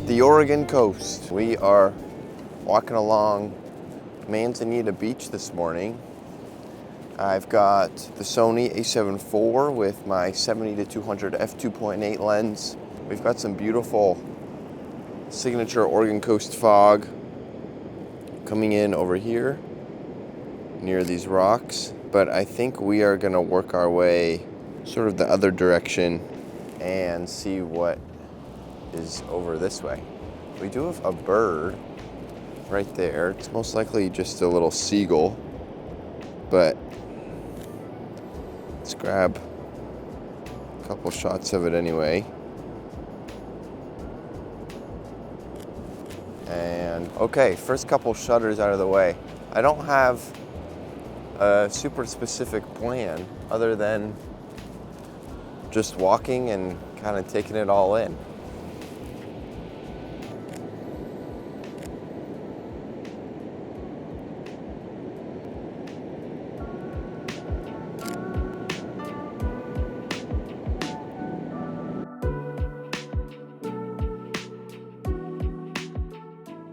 The Oregon coast. We are walking along Manzanita Beach this morning. I've got the Sony A7IV with my 70-200 f2.8 lens. We've got some beautiful signature Oregon coast fog coming in over here near these rocks, but I think we are gonna work our way sort of the other direction and see what is over this way. We do have a bird right there. It's most likely just a little seagull, but let's grab a couple shots of it anyway. And okay, first couple shutters out of the way. I don't have a super specific plan other than just walking and kind of taking it all in.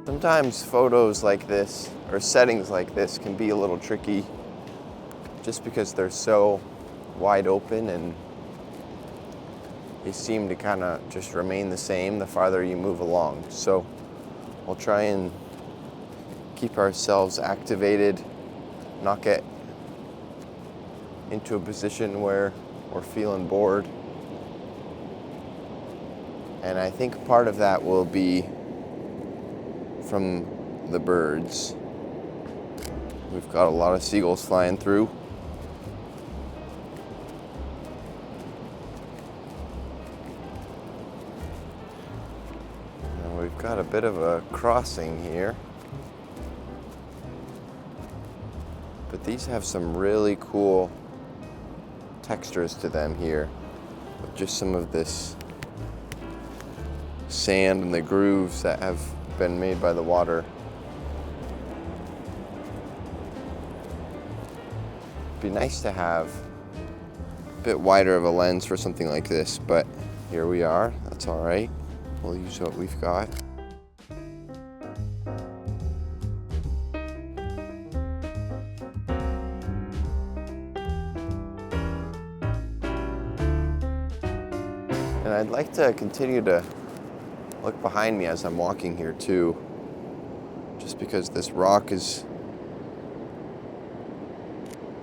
Sometimes photos like this or settings like this can be a little tricky just because they're so wide open and they seem to kind of just remain the same the farther you move along. So we'll try and keep ourselves activated, not get into a position where we're feeling bored. And I think part of that will be from the birds. We've got a lot of seagulls flying through. And we've got a bit of a crossing here. But these have some really cool textures to them here, with just some of this sand and the grooves that have been made by the water. Be nice to have a bit wider of a lens for something like this, but here we are. That's all right. We'll use what we've got. And I'd like to continue to look behind me as I'm walking here too, just because this rock is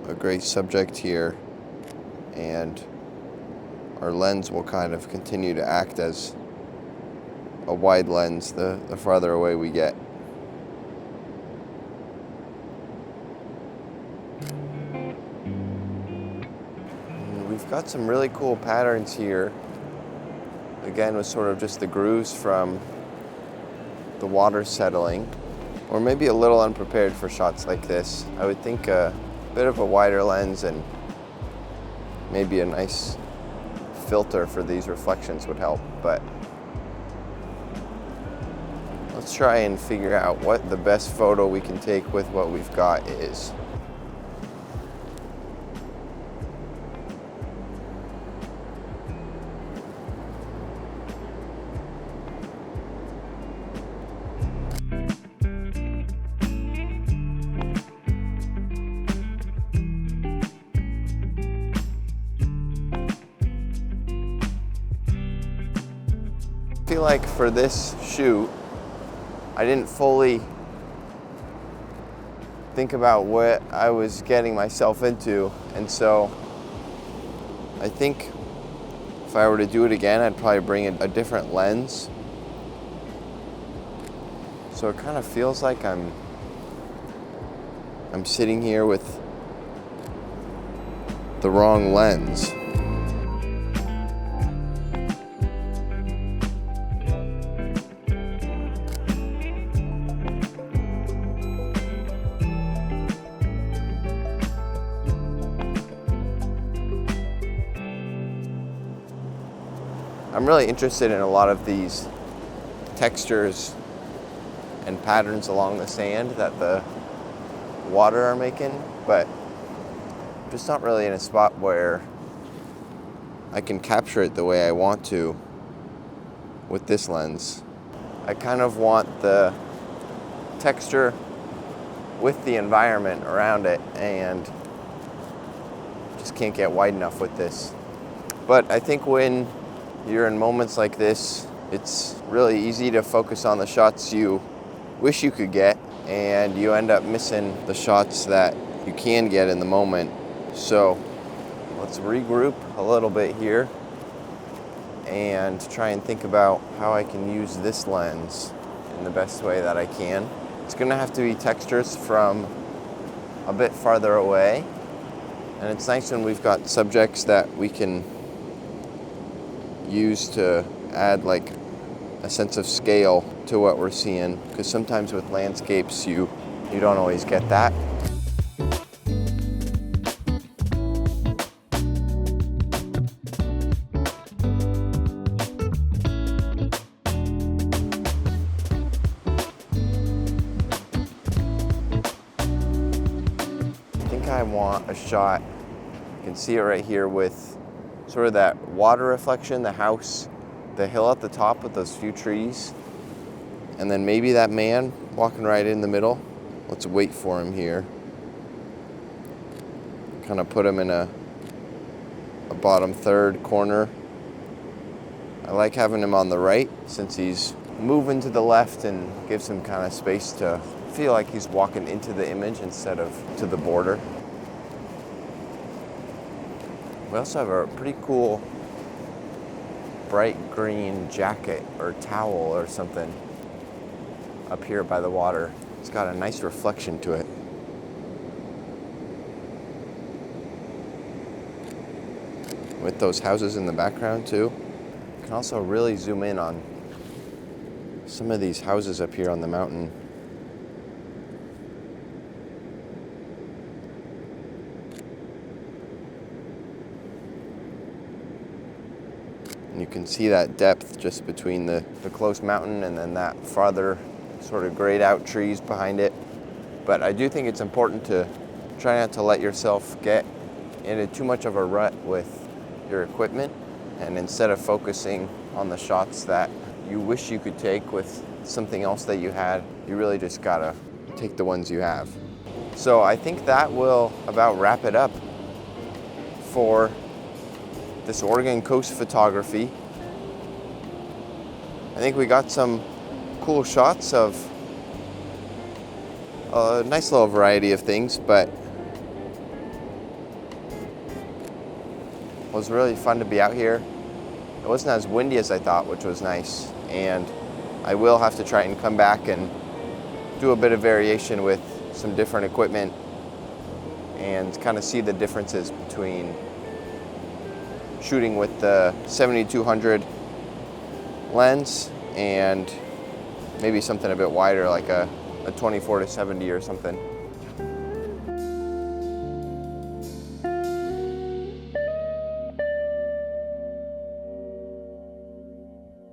a great subject here, and our lens will kind of continue to act as a wide lens the farther away we get. And we've got some really cool patterns here. Again, with sort of just the grooves from the water settling, or maybe a little unprepared for shots like this. I would think a bit of a wider lens and maybe a nice filter for these reflections would help, but let's try and figure out what the best photo we can take with what we've got is. I feel like for this shoot, I didn't fully think about what I was getting myself into, and so I think if I were to do it again, I'd probably bring a different lens. So it kind of feels like I'm sitting here with the wrong lens. I'm really interested in a lot of these textures and patterns along the sand that the water are making, but just not really in a spot where I can capture it the way I want to with this lens. I kind of want the texture with the environment around it, and just can't get wide enough with this. But I think when you're in moments like this, it's really easy to focus on the shots you wish you could get, and you end up missing the shots that you can get in the moment. So let's regroup a little bit here and try and think about how I can use this lens in the best way that I can. It's gonna have to be textures from a bit farther away, and it's nice when we've got subjects that we can use to add like a sense of scale to what we're seeing, because sometimes with landscapes you don't always get that. I want a shot, you can see it right here, with sort of that water reflection, the house, the hill at the top with those few trees, and then maybe that man walking right in the middle. Let's wait for him here. Kind of put him in a bottom third corner. I like having him on the right since he's moving to the left and gives him kind of space to feel like he's walking into the image instead of to the border. We also have a pretty cool bright green jacket or towel or something up here by the water. It's got a nice reflection to it. With those houses in the background too. You can also really zoom in on some of these houses up here on the mountain. You can see that depth just between the close mountain and then that farther sort of grayed out trees behind it. But I do think it's important to try not to let yourself get into too much of a rut with your equipment, and instead of focusing on the shots that you wish you could take with something else that you had, you really just gotta take the ones you have. So I think that will about wrap it up for this Oregon coast photography. I think we got some cool shots of a nice little variety of things, but it was really fun to be out here. It wasn't as windy as I thought, which was nice, and I will have to try and come back and do a bit of variation with some different equipment and kind of see the differences between shooting with the 7200 lens and maybe something a bit wider like a 24-70 or something.